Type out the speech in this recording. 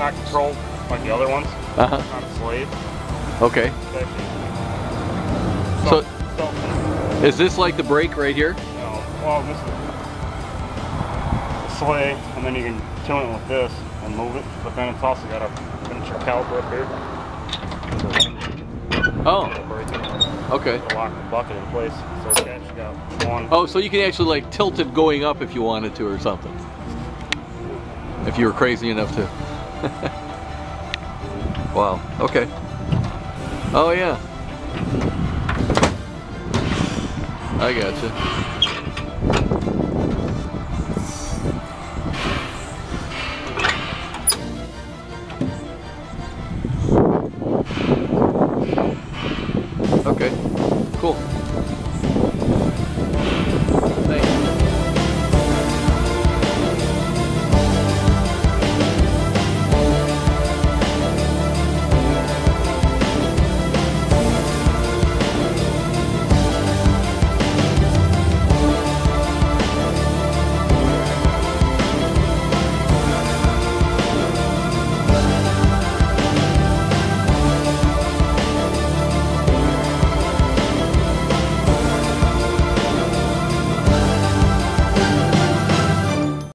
not controlled like the other ones. Uh-huh. It's not a slave. Okay. So, is this like the brake right here? No. Well, this is a sleigh, and then you can tune it with this and move it. But then it's also got a miniature caliper up here. Oh. Okay. To lock the bucket in place. So it's actually got one. Oh, so you can actually like tilt it going up if you wanted to or something. If you were crazy enough to. Wow. Okay. Oh yeah. I gotcha.